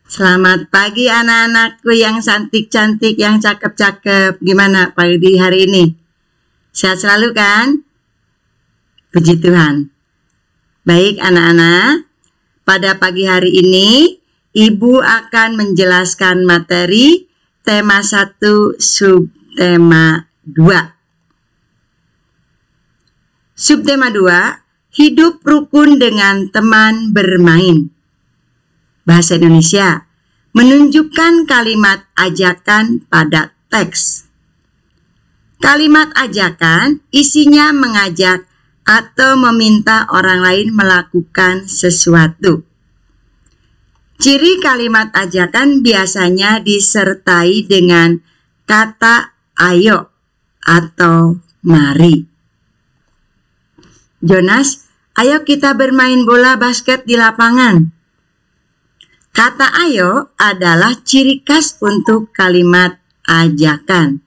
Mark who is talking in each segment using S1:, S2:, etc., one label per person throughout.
S1: Selamat pagi anak-anakku yang cantik-cantik, yang cakep-cakep. Gimana pagi hari ini? Sehat selalu kan? Puji Tuhan. Baik anak-anak, pada pagi hari ini Ibu akan menjelaskan materi tema 1 subtema 2. Subtema 2, hidup rukun dengan teman bermain. Bahasa Indonesia, menunjukkan kalimat ajakan pada teks. Kalimat ajakan isinya mengajak atau meminta orang lain melakukan sesuatu. Ciri kalimat ajakan biasanya disertai dengan kata ayo atau mari. Jonas, ayo kita bermain bola basket di lapangan. Kata ayo adalah ciri khas untuk kalimat ajakan.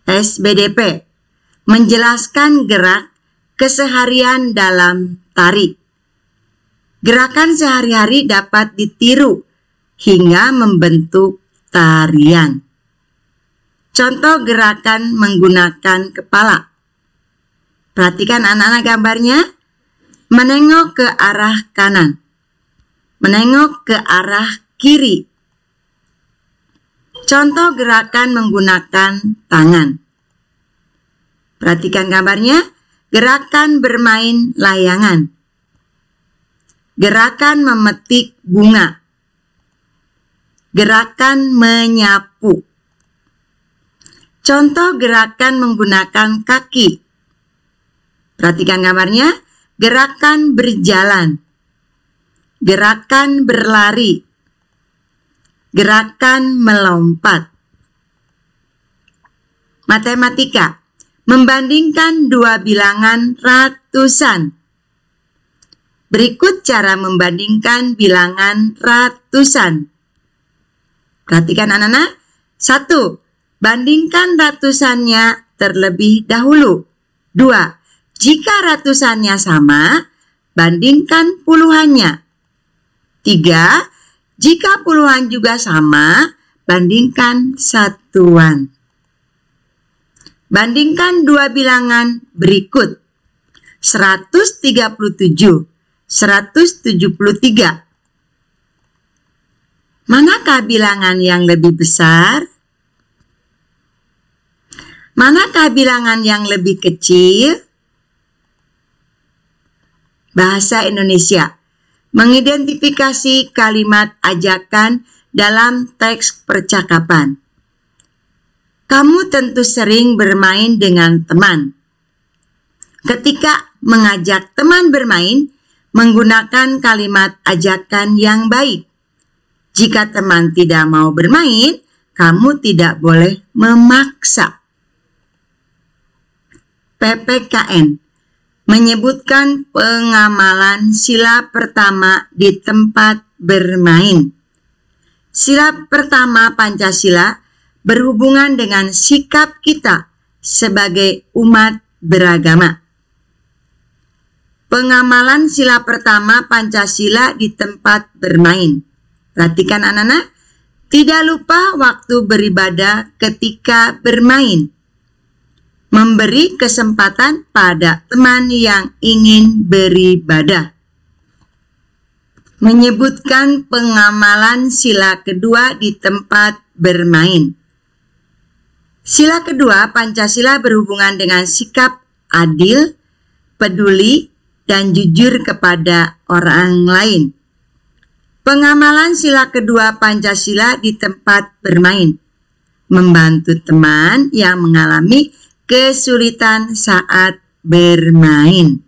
S1: SBDP, menjelaskan gerak keseharian dalam tari. Gerakan sehari-hari dapat ditiru hingga membentuk tarian. Contoh gerakan menggunakan kepala. Perhatikan anak-anak gambarnya. Menengok ke arah kanan. Menengok ke arah kiri. Contoh gerakan menggunakan tangan. Perhatikan gambarnya. Gerakan bermain layangan. Gerakan memetik bunga. Gerakan menyapu. Contoh gerakan menggunakan kaki. Perhatikan gambarnya. Gerakan berjalan. Gerakan berlari, gerakan melompat. Matematika, membandingkan dua bilangan ratusan. Berikut cara membandingkan bilangan ratusan. Perhatikan anak-anak. 1. Bandingkan ratusannya terlebih dahulu. 2. Jika ratusannya sama, bandingkan puluhannya. 3. Jika puluhan juga sama, bandingkan satuan. Bandingkan dua bilangan berikut. 137, 173. Manakah bilangan yang lebih besar? Manakah bilangan yang lebih kecil? Bahasa Indonesia. Mengidentifikasi kalimat ajakan dalam teks percakapan. Kamu tentu sering bermain dengan teman. Ketika mengajak teman bermain, menggunakan kalimat ajakan yang baik. Jika teman tidak mau bermain, kamu tidak boleh memaksa. PPKN. Menyebutkan pengamalan sila pertama di tempat bermain. Sila pertama Pancasila berhubungan dengan sikap kita sebagai umat beragama. Pengamalan sila pertama Pancasila di tempat bermain. Perhatikan anak-anak, tidak lupa waktu beribadah ketika bermain. Memberi kesempatan pada teman yang ingin beribadah. Menyebutkan pengamalan sila kedua di tempat bermain. Sila kedua Pancasila berhubungan dengan sikap adil, peduli, dan jujur kepada orang lain. Pengamalan sila kedua Pancasila di tempat bermain. Membantu teman yang mengalami kesulitan saat bermain.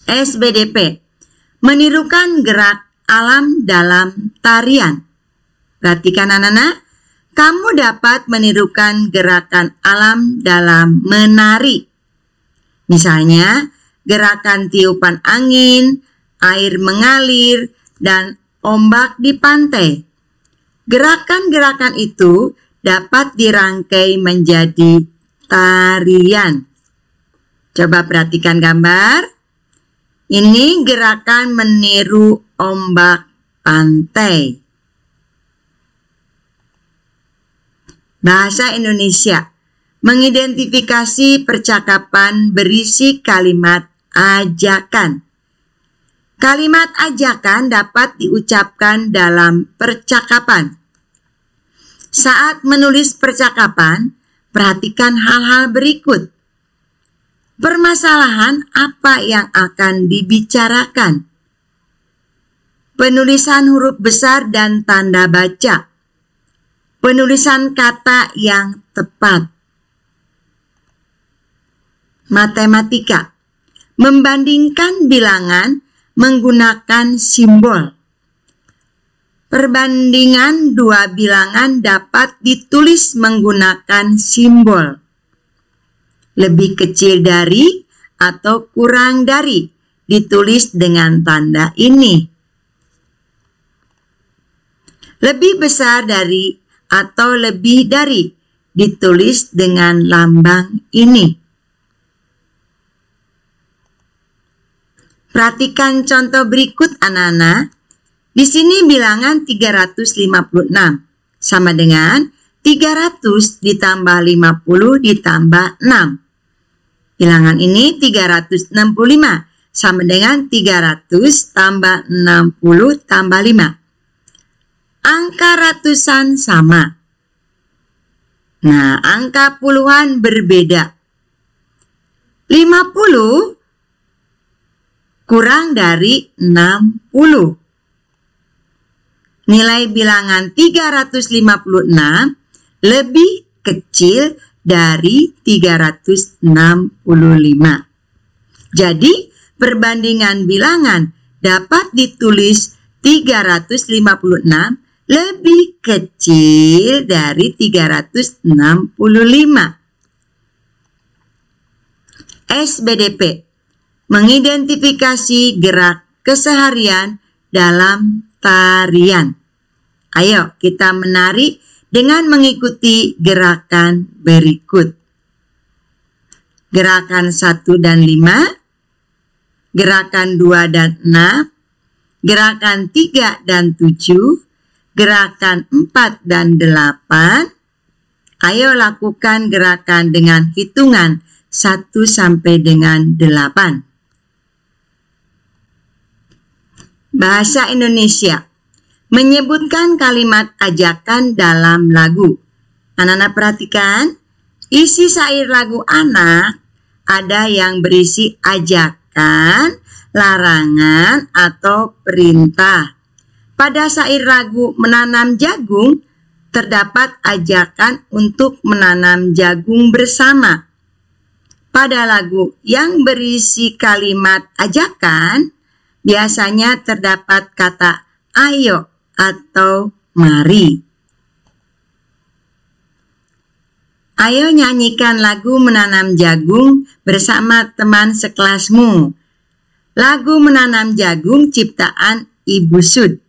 S1: SBDP, menirukan gerak alam dalam tarian. Perhatikan anak-anak, kamu dapat menirukan gerakan alam dalam menari. Misalnya, gerakan tiupan angin, air mengalir, dan ombak di pantai. Gerakan-gerakan itu dapat dirangkai menjadi tarian. Coba perhatikan gambar. Ini gerakan meniru ombak pantai. Bahasa Indonesia mengidentifikasi percakapan berisi kalimat ajakan. Kalimat ajakan dapat diucapkan dalam percakapan. Saat menulis percakapan, perhatikan hal-hal berikut. Permasalahan apa yang akan dibicarakan? Penulisan huruf besar dan tanda baca. Penulisan kata yang tepat. Matematika. Membandingkan bilangan menggunakan simbol. Perbandingan dua bilangan dapat ditulis menggunakan simbol. Lebih kecil dari atau kurang dari ditulis dengan tanda ini. Lebih besar dari atau lebih dari ditulis dengan lambang ini. Perhatikan contoh berikut anak-anak. Di sini bilangan 356 sama dengan 300 ditambah 50 ditambah 6. Bilangan ini 365 sama dengan 300 tambah 60 tambah 5. Angka ratusan sama. Nah, angka puluhan berbeda. 50 kurang dari 60. Nilai bilangan 356 lebih kecil dari 365. Jadi, perbandingan bilangan dapat ditulis 356 lebih kecil dari 365. SBDP. Mengidentifikasi gerak keseharian dalam tarian. Ayo kita menari dengan mengikuti gerakan berikut. Gerakan 1 dan 5, gerakan 2 dan 6, gerakan 3 dan 7, gerakan 4 dan 8. Ayo lakukan gerakan dengan hitungan 1 sampai dengan 8. Bahasa Indonesia. Menyebutkan kalimat ajakan dalam lagu. Anak-anak perhatikan, isi syair lagu anak ada yang berisi ajakan, larangan, atau perintah. Pada syair lagu menanam jagung, terdapat ajakan untuk menanam jagung bersama. Pada lagu yang berisi kalimat ajakan, biasanya terdapat kata ayo atau mari. Ayo nyanyikan lagu menanam jagung bersama teman sekelasmu. Lagu menanam jagung ciptaan Ibu Sud.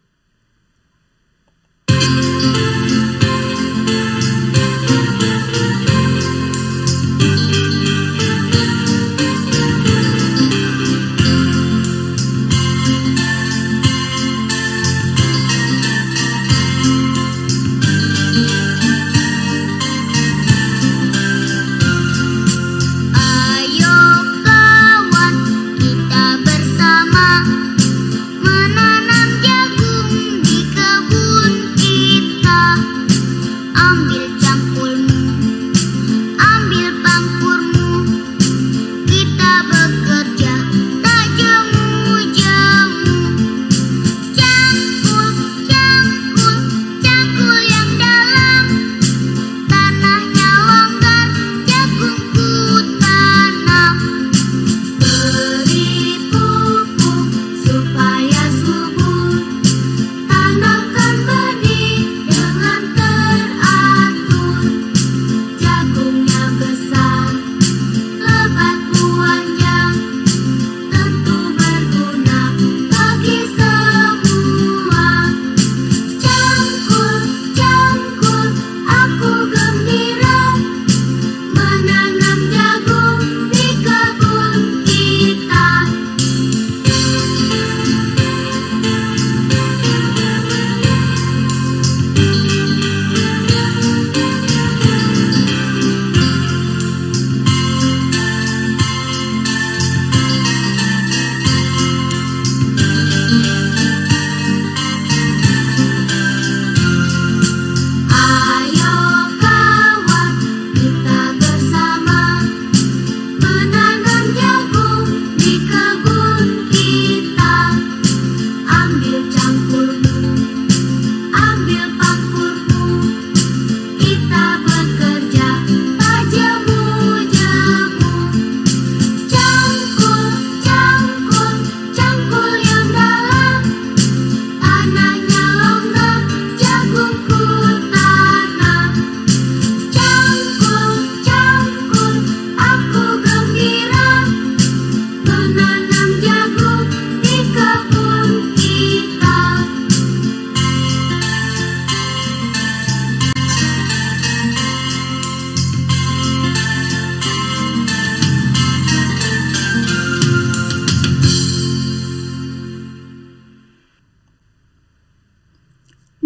S2: Ayo kawan, kita bersama menanam jagung.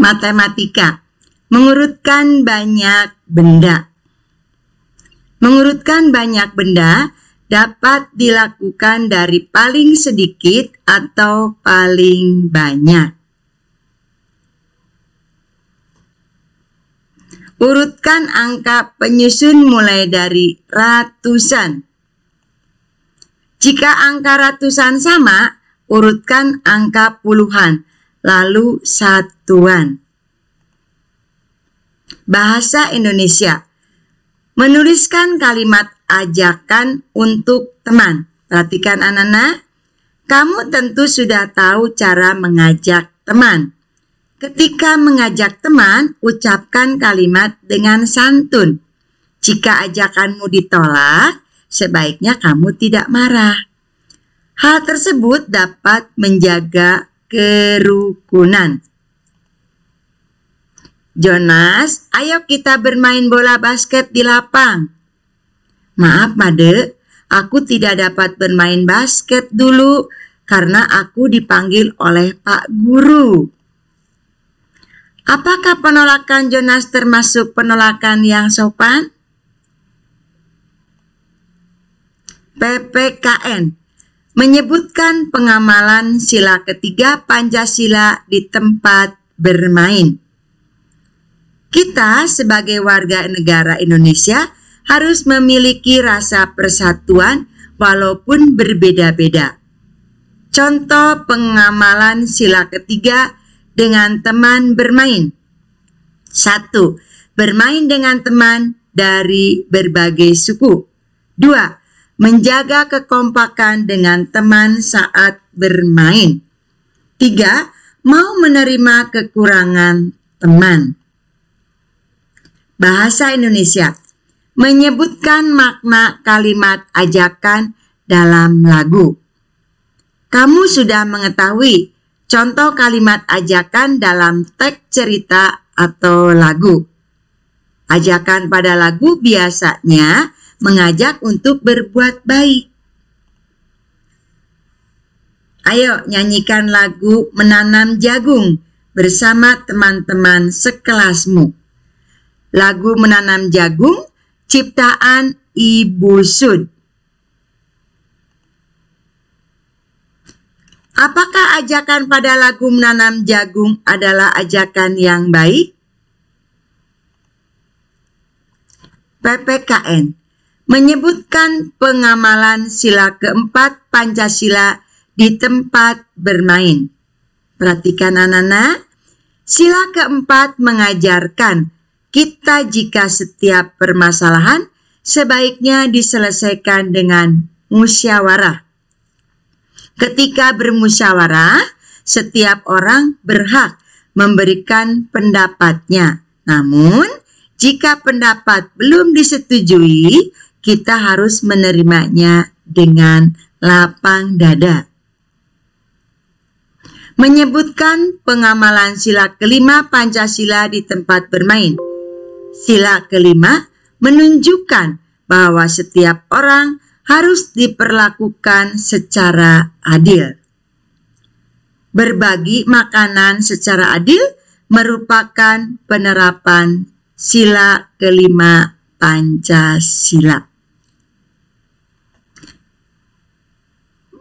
S1: Matematika. Mengurutkan banyak benda. Mengurutkan banyak benda dapat dilakukan dari paling sedikit atau paling banyak. Urutkan angka penyusun mulai dari ratusan. Jika angka ratusan sama, urutkan angka puluhan, lalu satuan. Bahasa Indonesia. Menuliskan kalimat ajakan untuk teman. Perhatikan anak-anak, kamu tentu sudah tahu cara mengajak teman. Ketika mengajak teman, ucapkan kalimat dengan santun. Jika ajakanmu ditolak, sebaiknya kamu tidak marah. Hal tersebut dapat menjaga kerukunan. Jonas, ayo kita bermain bola basket di lapang. Maaf, Made, aku tidak dapat bermain basket dulu karena aku dipanggil oleh Pak Guru. Apakah penolakan Jonas termasuk penolakan yang sopan? PPKN. Menyebutkan pengamalan sila ketiga Pancasila di tempat bermain. Kita sebagai warga negara Indonesia harus memiliki rasa persatuan walaupun berbeda-beda. Contoh pengamalan sila ketiga dengan teman bermain. 1. Bermain dengan teman dari berbagai suku. 2. Menjaga kekompakan dengan teman saat bermain. 3. Mau menerima kekurangan teman. Bahasa Indonesia. Menyebutkan makna kalimat ajakan dalam lagu. Kamu sudah mengetahui contoh kalimat ajakan dalam teks cerita atau lagu. Ajakan pada lagu biasanya mengajak untuk berbuat baik. Ayo nyanyikan lagu Menanam Jagung bersama teman-teman sekelasmu. Lagu Menanam Jagung ciptaan Ibu Sud. Apakah ajakan pada lagu Menanam Jagung adalah ajakan yang baik? PPKN. Menyebutkan pengamalan sila keempat Pancasila di tempat bermain. Perhatikan anak-anak. Sila keempat mengajarkan kita jika setiap permasalahan sebaiknya diselesaikan dengan musyawarah. Ketika bermusyawarah, setiap orang berhak memberikan pendapatnya. Namun, jika pendapat belum disetujui, kita harus menerimanya dengan lapang dada. Menyebutkan pengamalan sila kelima Pancasila di tempat bermain. Sila kelima menunjukkan bahwa setiap orang harus diperlakukan secara adil. Berbagi makanan secara adil merupakan penerapan sila kelima Pancasila.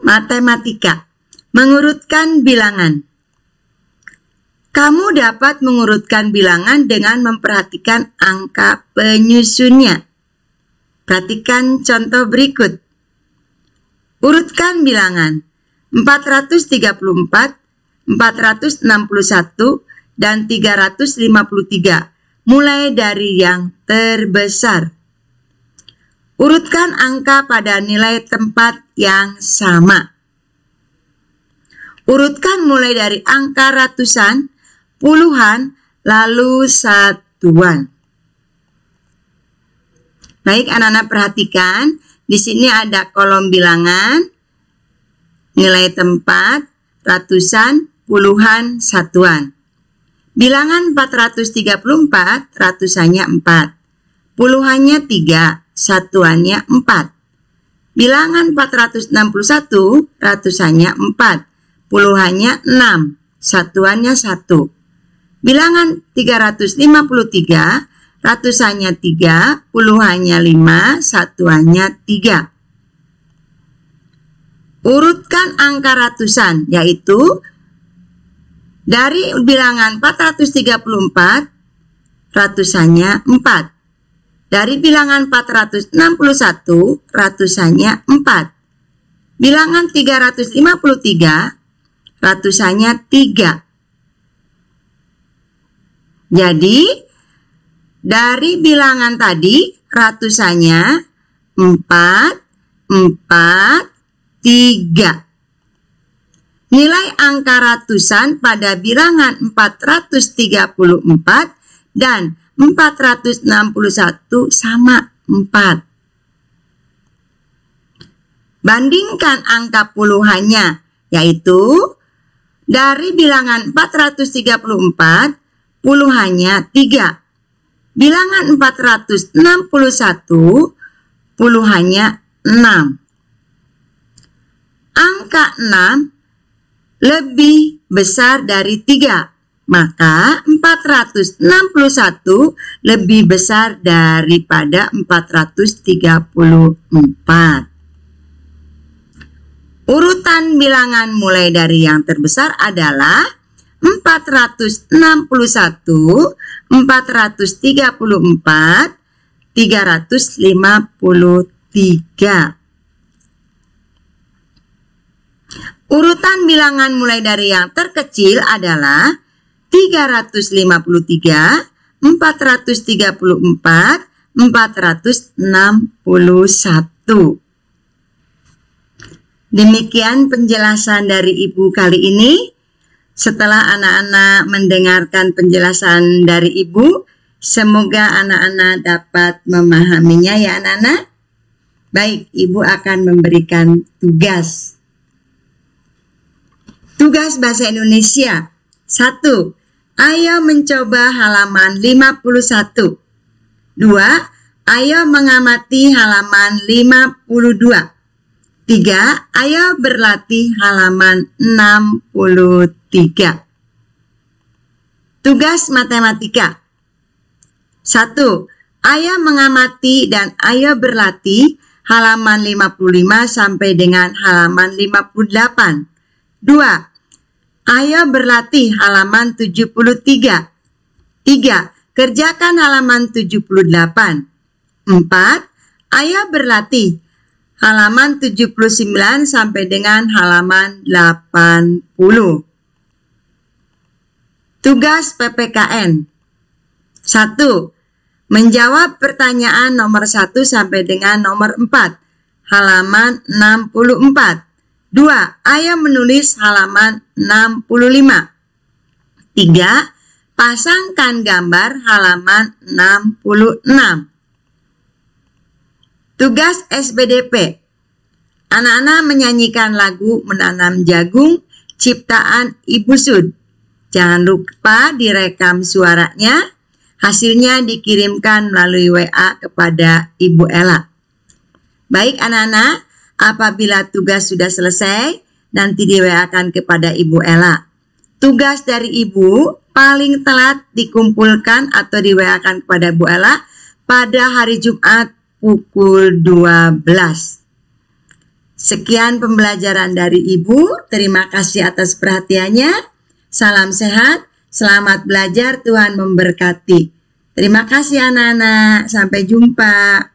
S1: Matematika. Mengurutkan bilangan. Kamu dapat mengurutkan bilangan dengan memperhatikan angka penyusunnya. Perhatikan contoh berikut. Urutkan bilangan 434, 461, dan 353, mulai dari yang terbesar. Urutkan angka pada nilai tempat yang sama. Urutkan mulai dari angka ratusan, puluhan, lalu satuan. Baik, anak-anak perhatikan, di sini ada kolom bilangan, nilai tempat, ratusan, puluhan, satuan. Bilangan 434, ratusannya 4. Puluhannya 3, satuannya 4. Bilangan 461, ratusannya 4. Puluhannya 6, satuannya 1. Bilangan 353, ratusannya 3, puluhannya 5, satuannya 3. Urutkan angka ratusan, yaitu dari bilangan 434, ratusannya 4. Dari bilangan 461, ratusannya 4. Bilangan 353, ratusannya 3. Jadi, dari bilangan tadi, ratusannya 4, 4, 3. Nilai angka ratusan pada bilangan 434 dan 461 sama 4. Bandingkan angka puluhannya, yaitu dari bilangan 434, puluhannya 3. Bilangan 461, puluhannya 6. Angka 6 lebih besar dari 3, maka 461 lebih besar daripada 434. Urutan bilangan mulai dari yang terbesar adalah 461, 434, 353. Urutan bilangan mulai dari yang terkecil adalah 353, 434, 461. Demikian penjelasan dari Ibu kali ini. Setelah anak-anak mendengarkan penjelasan dari Ibu, semoga anak-anak dapat memahaminya ya anak-anak. Baik, Ibu akan memberikan tugas. Tugas bahasa Indonesia. 1. Ayo mencoba halaman 51. 2. Ayo mengamati halaman 52. 3. Ayo berlatih halaman 63. Tugas matematika. 1. Ayo mengamati dan ayo berlatih halaman 55 sampai dengan halaman 58. 2. Ayo berlatih halaman 73. 3. Kerjakan halaman 78. 4. Ayo berlatih halaman 79 sampai dengan halaman 80. Tugas PPKN. 1. Menjawab pertanyaan nomor 1 sampai dengan nomor 4, halaman 64. 2. Ayo menulis halaman 65. 3. Pasangkan gambar halaman 66. Tugas SPDP. Anak-anak menyanyikan lagu Menanam Jagung ciptaan Ibu Sud. Jangan lupa direkam suaranya. Hasilnya dikirimkan melalui WA kepada Ibu Ella. Baik anak-anak, apabila tugas sudah selesai, nanti di WA-kan kepada Ibu Ella. Tugas dari Ibu paling telat dikumpulkan atau di WA-kan kepada Bu Ella pada hari Jumat pukul 12. Sekian pembelajaran dari Ibu. Terima kasih atas perhatiannya. Salam sehat, selamat belajar, Tuhan memberkati. Terima kasih anak-anak. Sampai jumpa.